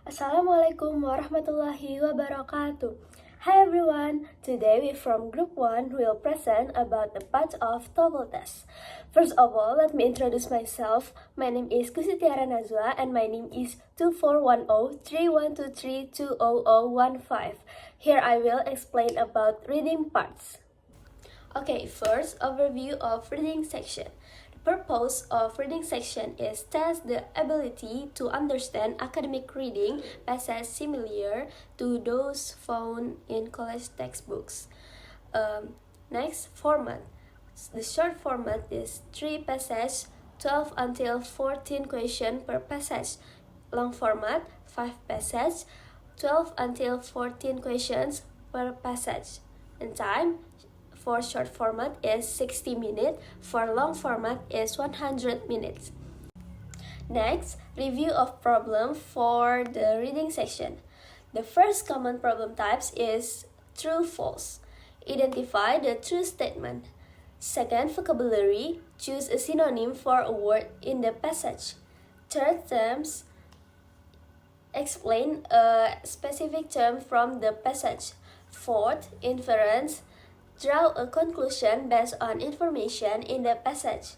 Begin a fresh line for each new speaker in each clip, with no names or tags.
Assalamualaikum warahmatullahi wabarakatuh. Hi everyone, today we from Group 1 will present about the part of TOEFL test. First of all, let me introduce myself. My name is Kusitiara Nazwa and my name is 2410-3123-20015. Here I will explain about reading parts. Okay, first, overview of reading section. The purpose of reading section is test the ability to understand academic reading passages similar to those found in college textbooks. Next, format. The short format is 3 passages, 12 until 14 questions per passage. Long format, 5 passages, 12 until 14 questions per passage. And time, for short format is 60 minutes, for long format is 100 minutes. Next, review of problem for the reading section. The first common problem types is true-false. Identify the true statement. Second, vocabulary. Choose a synonym for a word in the passage. Third, terms. Explain a specific term from the passage. Fourth, inference. Draw a conclusion based on information in the passage.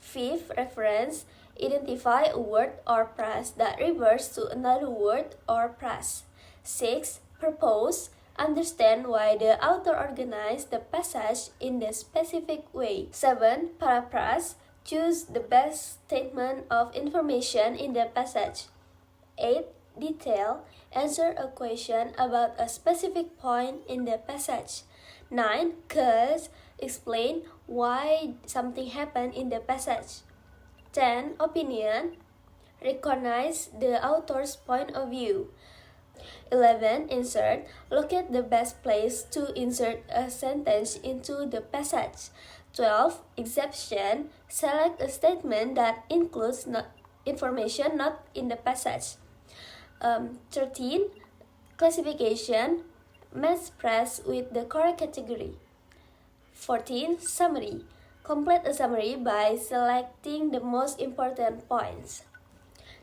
Fifth, reference. Identify a word or phrase that refers to another word or phrase. Sixth, purpose. Understand why the author organized the passage in the specific way. 7. Paraphrase. Choose the best statement of information in the passage. 8. Detail. Answer a question about a specific point in the passage. 9. Cause. Explain why something happened in the passage. 10. Opinion. Recognize the author's point of view. 11. Insert. Locate the best place to insert a sentence into the passage. 12. Exception. Select a statement that includes information not in the passage. 13. Classification. Match phrase with the correct category. 14. Summary. Complete a summary by selecting the most important points.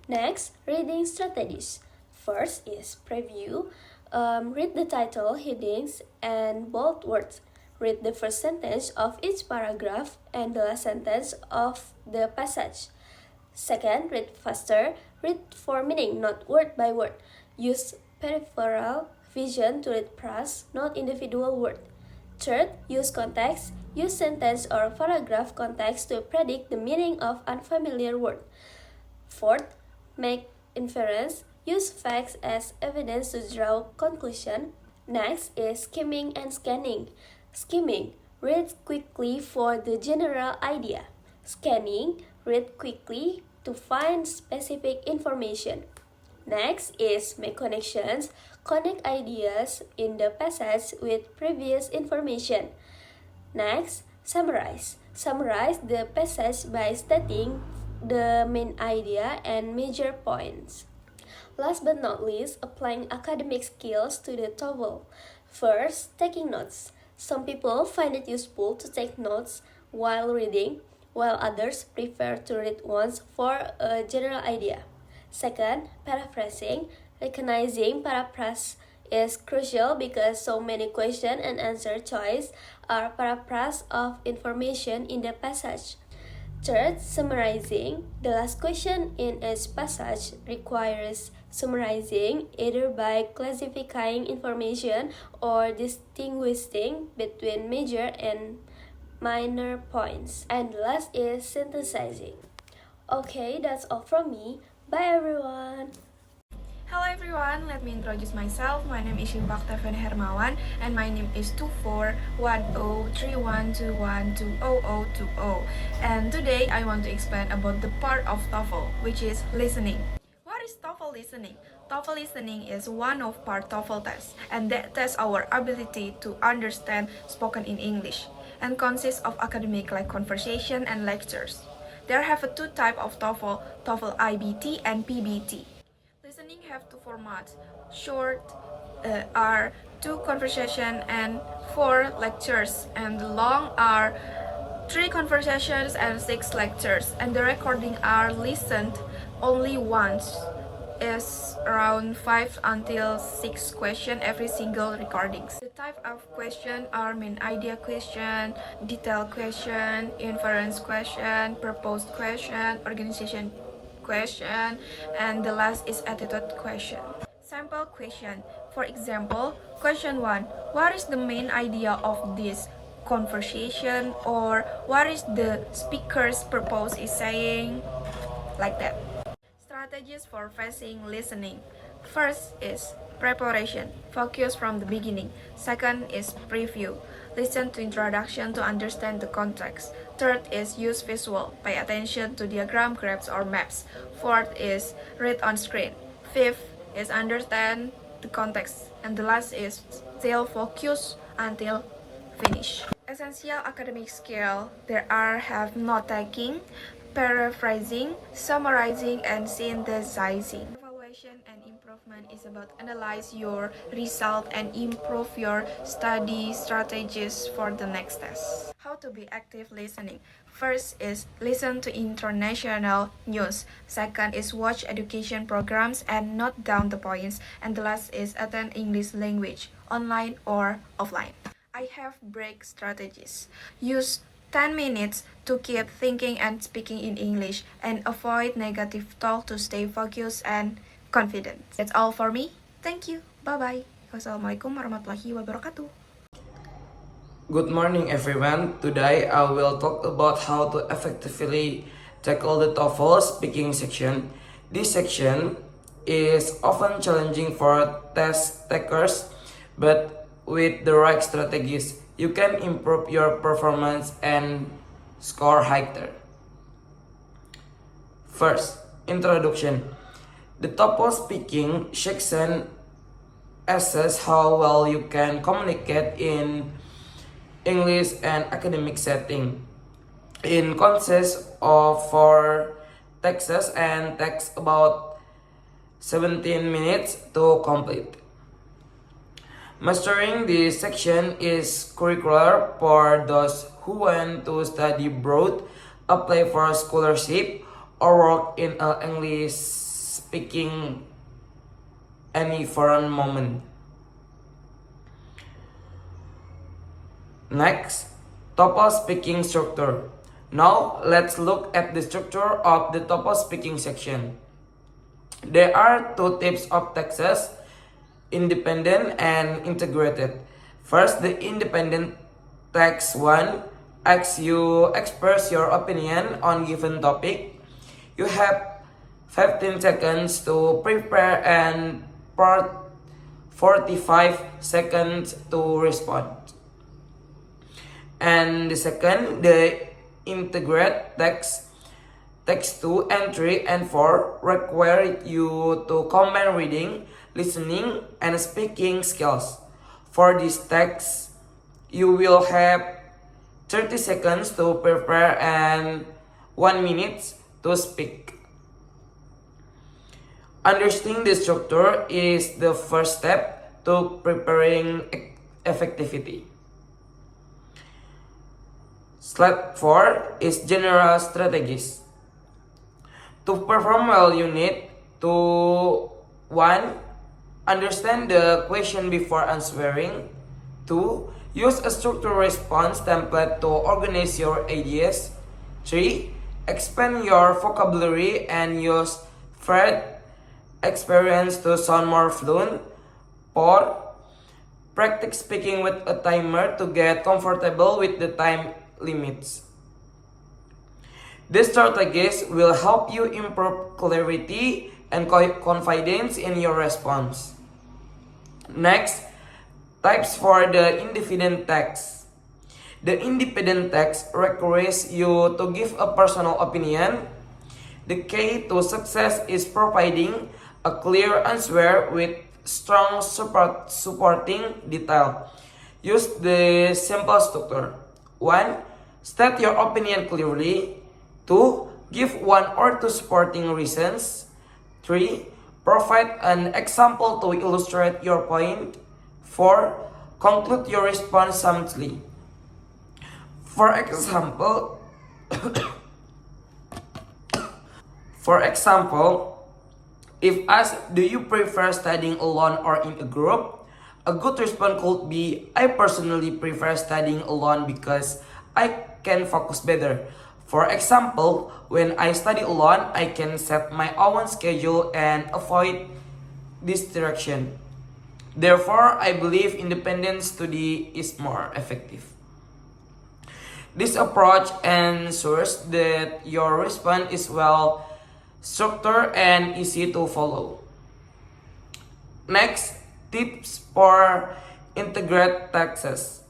Next, reading strategies. First is preview. Read the title, headings, and bold words. Read the first sentence of each paragraph and the last sentence of the passage. Second, read faster. Read for meaning, not word by word. Use peripheral vision to read phrase, not individual word. Third, use context. Use sentence or paragraph context to predict the meaning of unfamiliar word. Fourth, make inference. Use facts as evidence to draw conclusion. Next is skimming and scanning. Skimming, read quickly for the general idea. Scanning, read quickly to find specific information. Next is make connections. Connect ideas in the passage with previous information. Next, summarize. Summarize the passage by stating the main idea and major points. Last but not least, applying academic skills to the TOEFL. First, taking notes. Some people find it useful to take notes while reading, while others prefer to read once for a general idea. Second, paraphrasing. Recognizing paraphrase is crucial because so many question and answer choice are paraphrase of information in the passage. Third, summarizing. The last question in each passage requires summarizing either by classifying information or distinguishing between major and minor points. And the last is synthesizing. Okay, that's all from me. Bye everyone!
Hello everyone, let me introduce myself. My name is Shimpak Teven Hermawan and my name is 241031212020. And today I want to explain about the part of TOEFL, which is listening. What is TOEFL listening? TOEFL listening is one of part TOEFL tests, and that tests our ability to understand spoken in English and consists of academic like conversation and lectures. There have two types of TOEFL, TOEFL IBT and PBT. Listening have two formats. Short are 2 conversation and 4 lectures, and the long are 3 conversations and 6 lectures, and the recording are listened only once is around 5 until 6 questions every single recordings. The type of question are main idea question, detail question, inference question, proposed question, organization question, and the last is attitude question. Sample question. For example, question 1. What is the main idea of this conversation, or what is the speaker's purpose is saying? Like that. Strategies for facing listening. First is preparation. Focus from the beginning. Second is preview. Listen to introduction to understand the context. Third is use visual. Pay attention to diagram, graphs, or maps. Fourth is read on screen. Fifth is understand the context. And the last is still focus until finish. Essential academic skill there are have note taking, paraphrasing, summarizing, and synthesizing. Evaluation and improvement is about analyze your result and improve your study strategies for the next test. How to be active listening. First is listen to international news. Second is watch education programs and note down the points. And the last is attend English language, online or offline. I have break strategies. Use 10 minutes to keep thinking and speaking in English and avoid negative talk to stay focused and confident. That's all for me. Thank you. Bye-bye. Wassalamualaikum warahmatullahi wabarakatuh.
Good morning, everyone. Today I will talk about how to effectively tackle the TOEFL speaking section. This section is often challenging for test takers, but with the right strategies, you can improve your performance and score higher. First, introduction. The TOEFL speaking section assess how well you can communicate in English and academic setting. It consists of 4 texts and takes about 17 minutes to complete. Mastering this section is curricular for those who want to study abroad, apply for a scholarship, or work in an English speaking any foreign moment. Next, TOEFL speaking structure. Now, let's look at the structure of the TOEFL speaking section. There are 2 types of texts, independent and integrated. First, the independent text 1 asks you express your opinion on given topic. You have 15 seconds to prepare and 45 seconds to respond. And the second, the integrate text 2 and 3 and 4 require you to combine reading, listening, and speaking skills. For this text, you will have 30 seconds to prepare and 1 minute to speak. Understanding the structure is the first step to preparing effectively. Slide 4 is general strategies. To perform well, you need to 1. Understand the question before answering. 2. Use a structured response template to organize your ideas. 3. Expand your vocabulary and use varied experience to sound more fluent. 4. Practice speaking with a timer to get comfortable with the time limits. These strategies will help you improve clarity and confidence in your response. Next, types for the independent text. The independent text requires you to give a personal opinion. The key to success is providing a clear answer with strong supporting detail. Use the simple structure. 1. State your opinion clearly. 2. Give 1 or 2 supporting reasons. 3. Provide an example to illustrate your point. 4. Conclude your response succinctly. For example, If asked, do you prefer studying alone or in a group? A good response could be, I personally prefer studying alone because I can focus better. For example, when I study alone, I can set my own schedule and avoid distraction. Therefore, I believe independent study is more effective. This approach ensures that your response is well structured and easy to follow. Next, tips for integrated texts.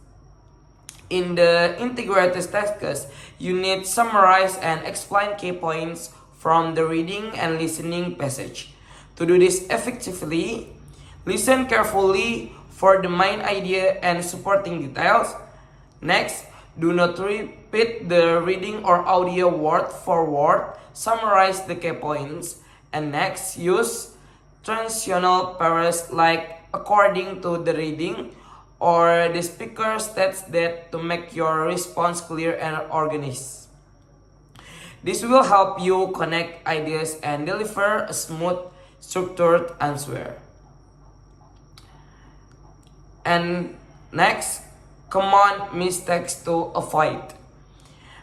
In the integrated texts, you need to summarize and explain key points from the reading and listening passage. To do this effectively, listen carefully for the main idea and supporting details. Next, do not repeat the reading or audio word for word. Summarize the key points. And next, use transitional pairs like according to the reading or the speaker states that to make your response clear and organized. This will help you connect ideas and deliver a smooth, structured answer. And next, common mistakes to avoid.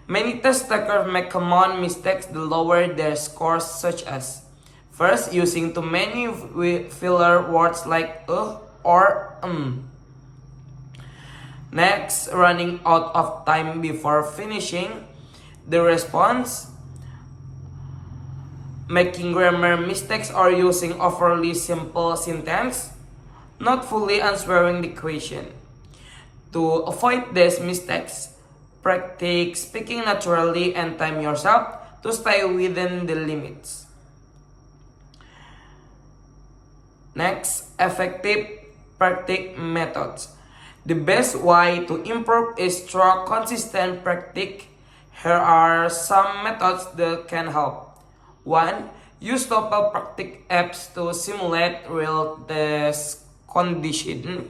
Many test takers make common mistakes to lower their scores, such as first, using too many filler words like or Next, running out of time before finishing the response, making grammar mistakes or using overly simple sentence, not fully answering the question. To avoid these mistakes, practice speaking naturally and time yourself to stay within the limits. Next, effective practice methods. The best way to improve is through consistent practice. Here are some methods that can help. 1. Use TOEFL practice apps to simulate real test conditions.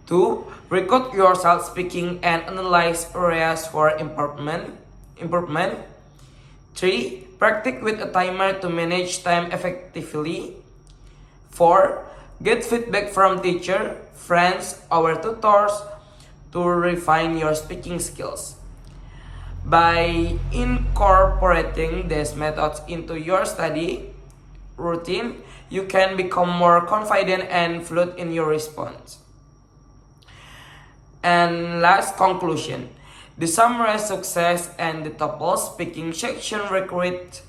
2. Record yourself speaking and analyze areas for improvement. 3. Practice with a timer to manage time effectively. 4. Get feedback from teacher, friends, or tutors to refine your speaking skills. By incorporating these methods into your study routine, you can become more confident and fluent in your response. And last conclusion, the summary success and the TOEFL speaking section request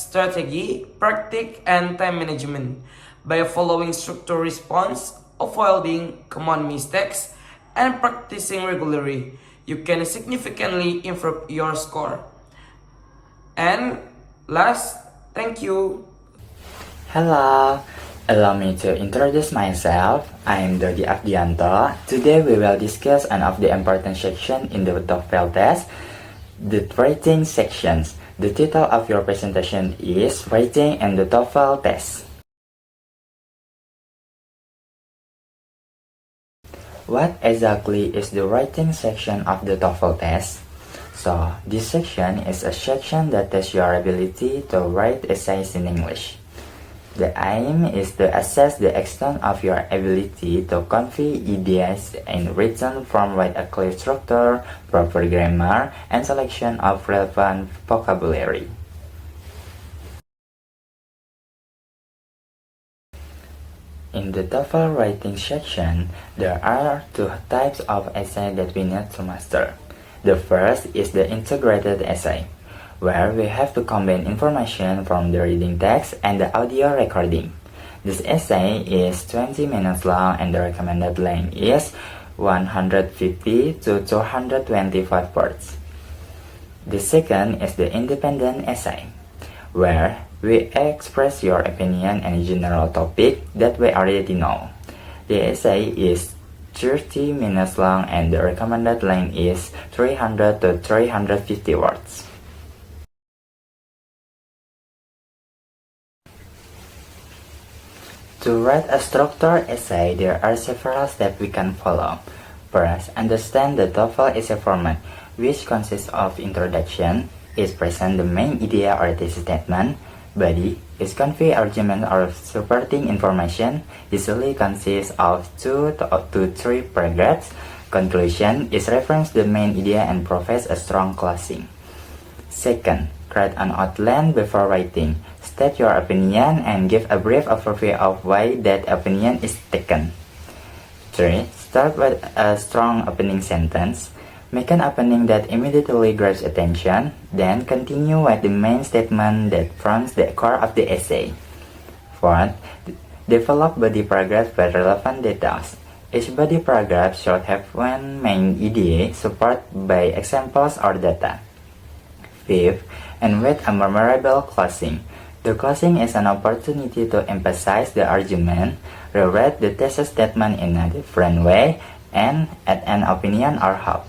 strategy, practice, and time management. By following structured response, avoiding common mistakes, and practicing regularly, you can significantly improve your score. And last, thank you.
Hello, allow me to introduce myself. I am Dodi Afdianto. Today we will discuss one of the important sections in the TOEFL test, the writing sections. The title of your presentation is Writing and the TOEFL Test. What exactly is the writing section of the TOEFL test? So, this section is a section that tests your ability to write essays in English. The aim is to assess the extent of your ability to convey ideas in written form with a clear structure, proper grammar, and selection of relevant vocabulary. In the TOEFL writing section, there are two types of essay that we need to master. The first is the integrated essay, where we have to combine information from the reading text and the audio recording. This essay is 20 minutes long and the recommended length is 150 to 225 words. The second is the independent essay, where we express your opinion on a general topic that we already know. The essay is 30 minutes long and the recommended length is 300 to 350 words. To write a structured essay, there are several steps we can follow. First, understand the TOEFL essay format, which consists of introduction, is present the main idea or thesis statement, Body is convey argument or supporting information, usually consists of 2 to 3 paragraphs. Conclusion is reference the main idea and provides a strong closing. Second, create an outline before writing. State your opinion and give a brief overview of why that opinion is taken. 3. Start with a strong opening sentence. Make an opening that immediately grabs attention, then continue with the main statement that forms the core of the essay. 4. Develop body paragraphs with relevant details. Each body paragraph should have one main idea supported by examples or data. 5. And with a memorable closing. The closing is an opportunity to emphasize the argument, rewrite the thesis statement in a different way, and add an opinion or hope.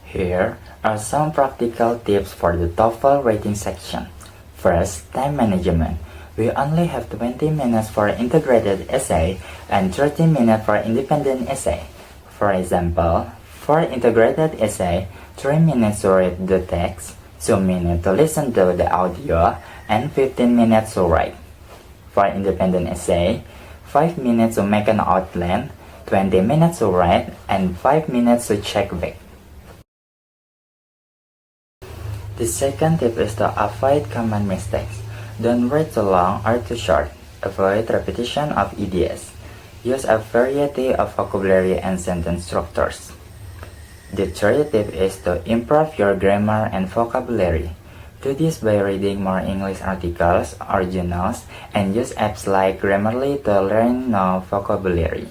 Here are some practical tips for the TOEFL rating section. First, time management. We only have 20 minutes for integrated essay and 30 minutes for independent essay. For example, for integrated essay, 3 minutes to read the text, 2 minutes to listen to the audio, and 15 minutes to write. For independent essay, 5 minutes to make an outline, 20 minutes to write, and 5 minutes to check back. The second tip is to avoid common mistakes. Don't write too long or too short. Avoid repetition of ideas. Use a variety of vocabulary and sentence structures. The third tip is to improve your grammar and vocabulary. Do this by reading more English articles or journals and use apps like Grammarly to learn new vocabulary.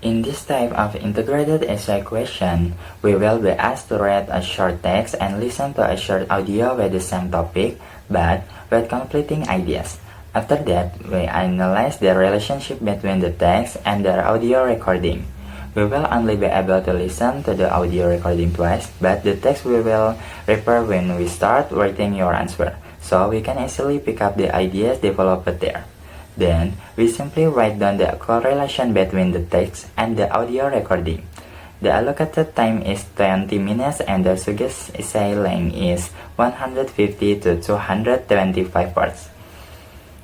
In this type of integrated essay question, we will be asked to read a short text and listen to a short audio with the same topic, but with conflicting ideas. After that, we analyze the relationship between the text and the audio recording. We will only be able to listen to the audio recording twice, but the text we will refer when we start writing your answer, so we can easily pick up the ideas developed there. Then, we simply write down the correlation between the text and the audio recording. The allocated time is 20 minutes and the suggested essay length is 150 to 225 words.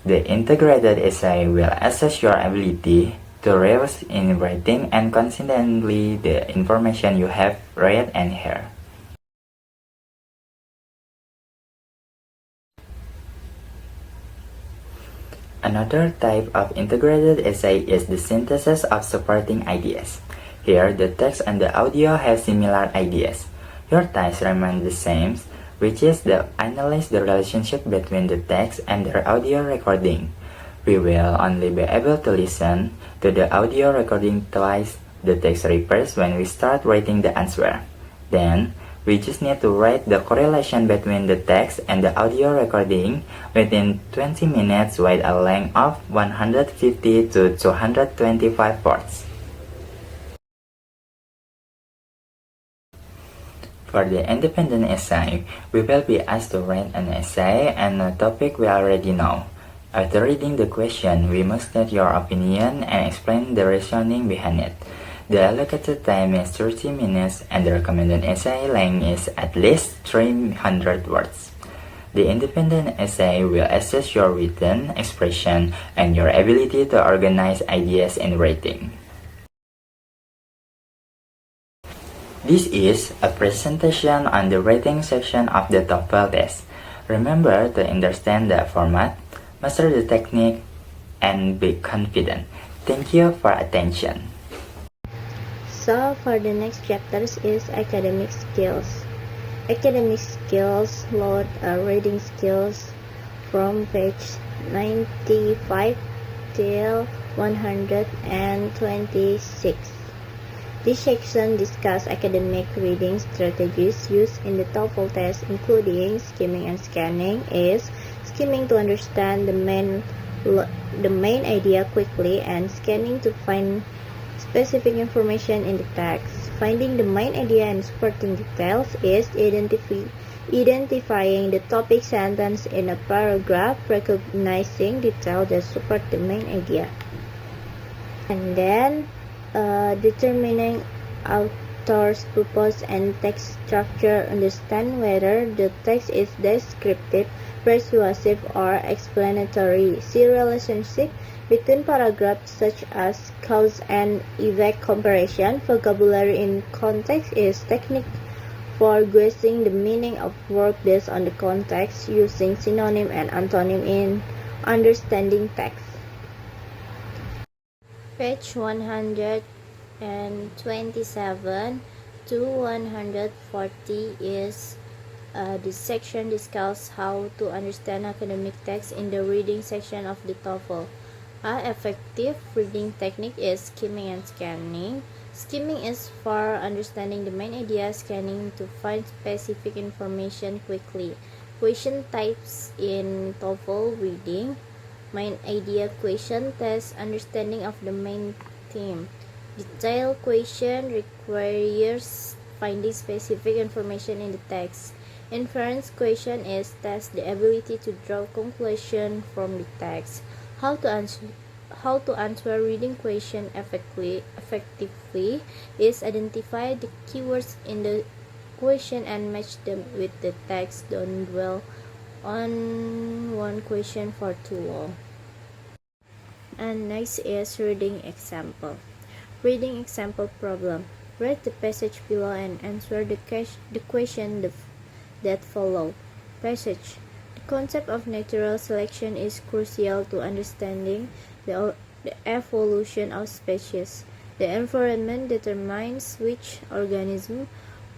The integrated essay will assess your ability to rehearse in writing and consistently the information you have read and heard. Another type of integrated essay is the synthesis of supporting ideas. Here, the text and the audio have similar ideas. Your task remains the same, which is to analyze the relationship between the text and the audio recording. We will only be able to listen to the audio recording twice. The text refers when we start writing the answer. Then, we just need to write the correlation between the text and the audio recording within 20 minutes with a length of 150 to 225 words. For the independent essay, we will be asked to write an essay on a topic we already know. After reading the question, we must state your opinion and explain the reasoning behind it. The allocated time is 30 minutes and the recommended essay length is at least 300 words. The independent essay will assess your written expression and your ability to organize ideas in writing. This is a presentation on the writing section of the TOEFL test. Remember to understand the format, master the technique, and be confident. Thank you for attention.
So for the next chapters is academic skills. Academic skills load reading skills from page 95 till 126. This section discusses academic reading strategies used in the TOEFL test, including skimming and scanning. Is skimming to understand the main idea quickly, and scanning to find specific information in the text. Finding the main idea and supporting details is identifying the topic sentence in a paragraph, recognizing details that support the main idea, and then determining author's purpose and text structure, understand whether the text is descriptive, persuasive, or explanatory. See relationship between paragraphs such as cause and effect comparison. Vocabulary in context is technique for guessing the meaning of word based on the context, using synonym and antonym in understanding text. Page 127 to 140 is the section discusses how to understand academic text in the reading section of the TOEFL. An effective reading technique is skimming and scanning. Skimming is for understanding the main idea, scanning to find specific information quickly. Question types in TOEFL reading: main idea question, test understanding of the main theme. Detailed question requires finding specific information in the text. Inference question is test the ability to draw conclusion from the text. How to answer reading question effectively is identify the keywords in the question and match them with the text. Don't dwell on one question for too long. And next is reading example. Reading example problem. Read the passage below and answer the question that follow. Passage. The concept of natural selection is crucial to understanding the evolution of species. The environment determines which organisms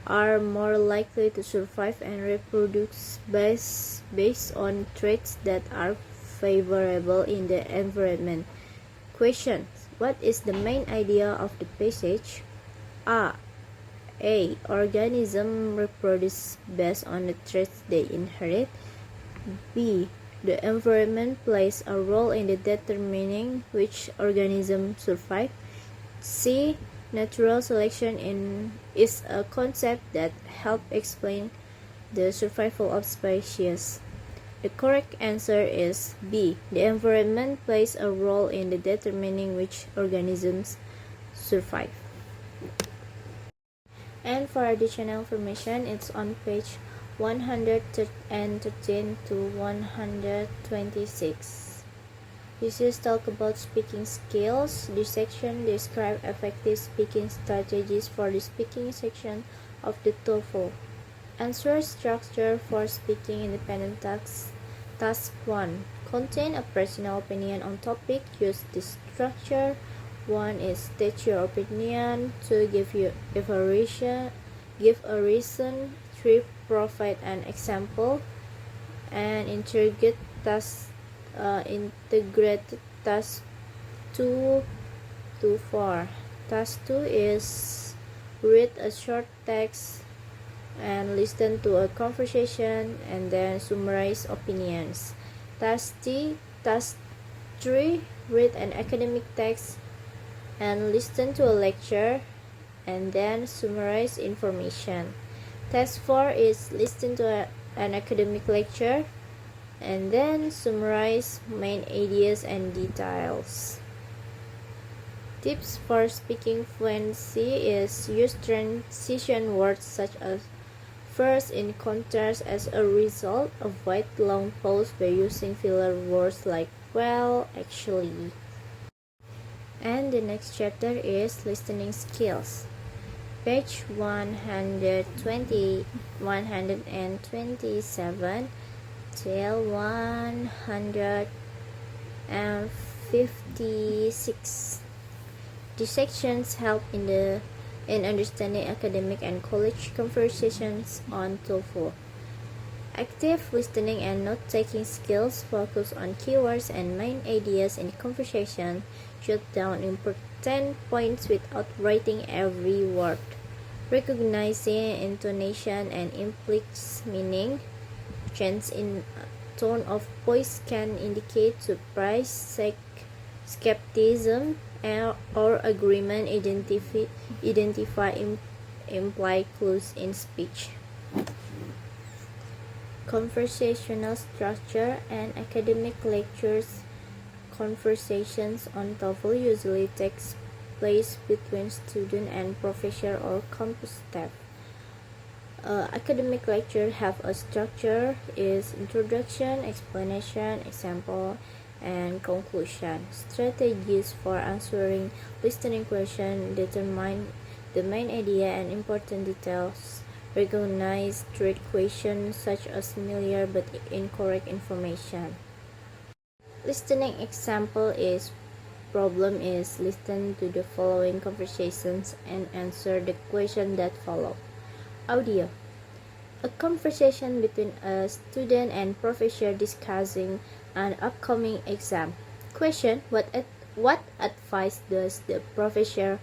are more likely to survive and reproduce based on traits that are favorable in the environment. Question: what is the main idea of the passage? A. Organisms reproduce based on the traits they inherit. B. The environment plays a role in determining which organisms survive. C. Natural selection is a concept that helps explain the survival of species. The correct answer is B. The environment plays a role in determining which organisms survive. And for additional information, it's on page 113 to 126. This is talk about speaking skills. This section describes effective speaking strategies for the speaking section of the TOEFL. Answer structure for speaking independent task. Task 1. Contain a personal opinion on topic. Use this structure. 1 is state your opinion. 2. Give a reason. 3. Provide an example. And integrated task 2 to 4. Task 2 is read a short text and listen to a conversation and then summarize opinions. Task 3, read an academic text and listen to a lecture and then summarize information. Task 4 is listen to an academic lecture and then summarize main ideas and details. Tips for speaking fluency is use transition words such as first, in contrast, as a result. Avoid long pause by using filler words like well, actually. And the next chapter is listening skills. Page 127 till 156. These sections help in understanding academic and college conversations on TOEFL. Active listening and note-taking skills focus on keywords and main ideas in the conversation. Jot down important points without writing every word. Recognizing intonation and implicit meaning. Change in tone of voice can indicate surprise, skepticism, or agreement. Identify implied clues in speech. Conversational structure and academic lectures. Conversations on TOEFL usually take place between student and professor or campus staff. Academic lecture have a structure is introduction, explanation, example, and conclusion. Strategies for answering listening question determine the main idea and important details. Recognize trick questions such as familiar but incorrect information. Listening example is problem is listen to the following conversations and answer the question that follow. Audio. A conversation between a student and professor discussing an upcoming exam. Question: What advice does the professor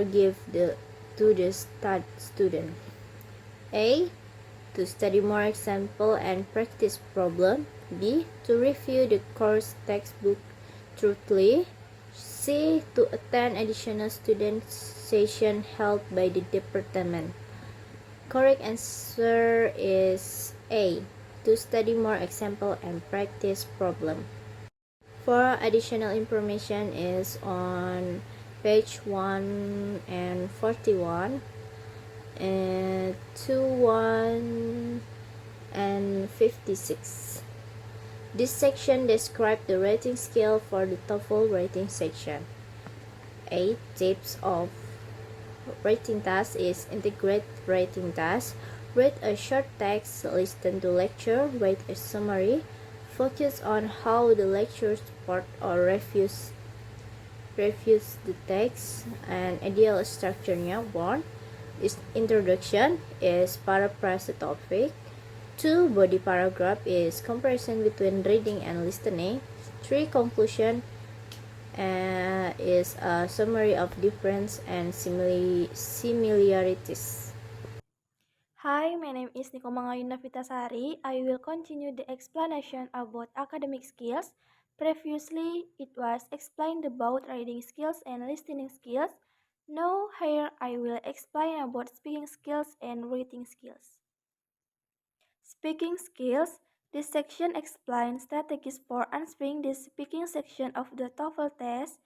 give to the student? A. To study more example and practice problem. B. To review the course textbook truthfully. C. To attend additional student session held by the department. Correct answer is A. To study more example and practice problem. For additional information is on page 1 and 41 and 21 and 56. This section describes the rating scale for the TOEFL rating section. 8 tips of rating task is integrate rating task. Read a short text, listen to lecture, write a summary, focus on how the lecture support or reviews the text, and ideal structure-nya. 1. Introduction is paraphrase the topic. 2. Body paragraph is comparison between reading and listening. 3. Conclusion is a summary of difference and similarities.
Hi, my name is Niko Mangayuna Vitasari. I will continue the explanation about academic skills. Previously, it was explained about reading skills and listening skills. Now, here I will explain about speaking skills and writing skills. Speaking skills. This section explains strategies for answering the speaking section of the TOEFL test.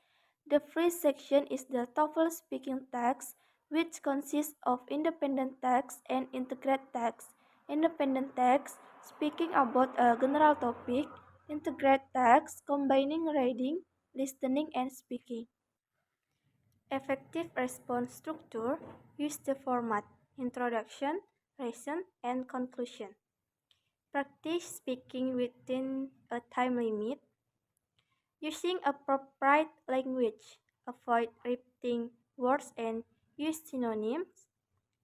The first section is the TOEFL speaking text, which consists of independent text and integrated text. Independent text, speaking about a general topic. Integrated text, combining reading, listening, and speaking. Effective response structure, use the format introduction, reason, and conclusion. Practice speaking within a time limit. Using appropriate language. Avoid repeating words and use synonyms.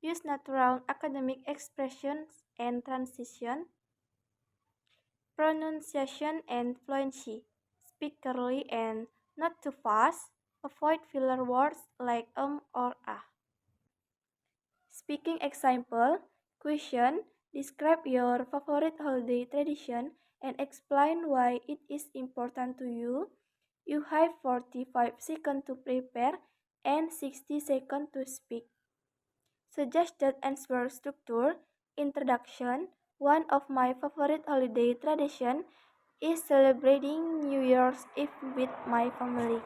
Use natural academic expressions and transition. Pronunciation and fluency. Speak clearly and not too fast. Avoid filler words like or ah. Speaking example. Question. Describe your favorite holiday tradition and explain why it is important to you. You have 45 seconds to prepare and 60 seconds to speak. Suggested answer structure. Introduction. One of my favorite holiday tradition is celebrating New Year's Eve with my family.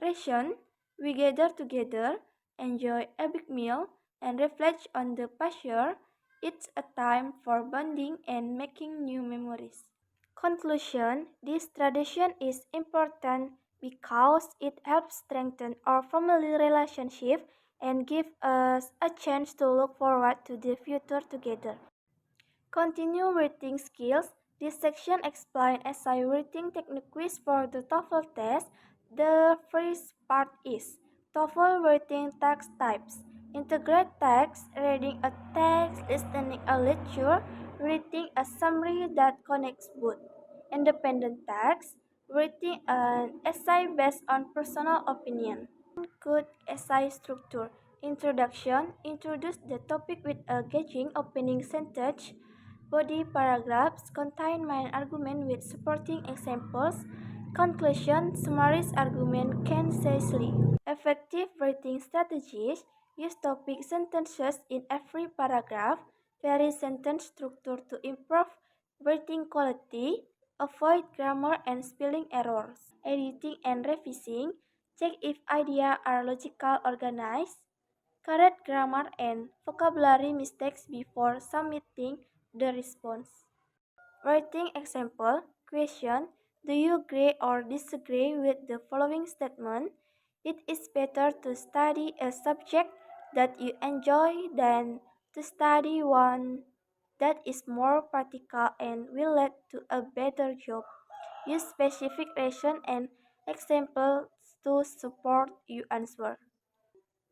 Ration. We gather together, enjoy a big meal, and reflect on the past year. It's a time for bonding and making new memories. Conclusion. This tradition is important because it helps strengthen our family relationship and give us a chance to look forward to the future together. Continue writing skills. This section explains essay writing techniques for the TOEFL test. The first part is TOEFL writing text types. Integrate text, reading a text, listening a lecture, reading a summary that connects both. Independent text, writing an essay based on personal opinion. Good essay structure. Introduction. Introduce the topic with a engaging opening sentence. Body paragraphs contain main argument with supporting examples. Conclusion summarize argument concisely. Effective writing strategies. Use topic sentences in every paragraph. Vary sentence structure to improve writing quality. Avoid grammar and spelling errors. Editing and revising. Check if ideas are logical organized. Correct grammar and vocabulary mistakes before submitting the response. Writing example question: do you agree or disagree with the following statement? It is better to study a subject that you enjoy than to study one that is more practical and will lead to a better job. Use specific reason and examples to support your answer.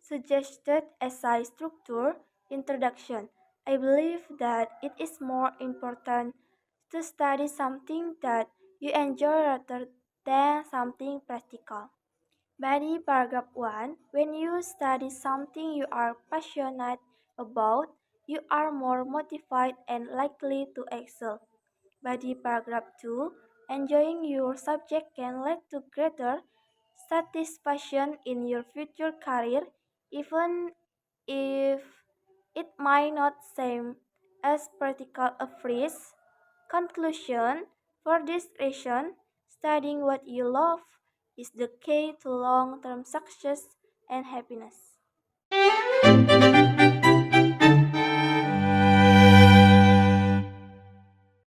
Suggested essay structure introduction. I believe that it is more important to study something that you enjoy rather than something practical. Body paragraph 1. When you study something you are passionate about, you are more motivated and likely to excel. Body paragraph 2. Enjoying your subject can lead to greater satisfaction in your future career, even if it might not seem as practical a phrase. Conclusion: for this reason, studying what you love is the key to long term success and happiness.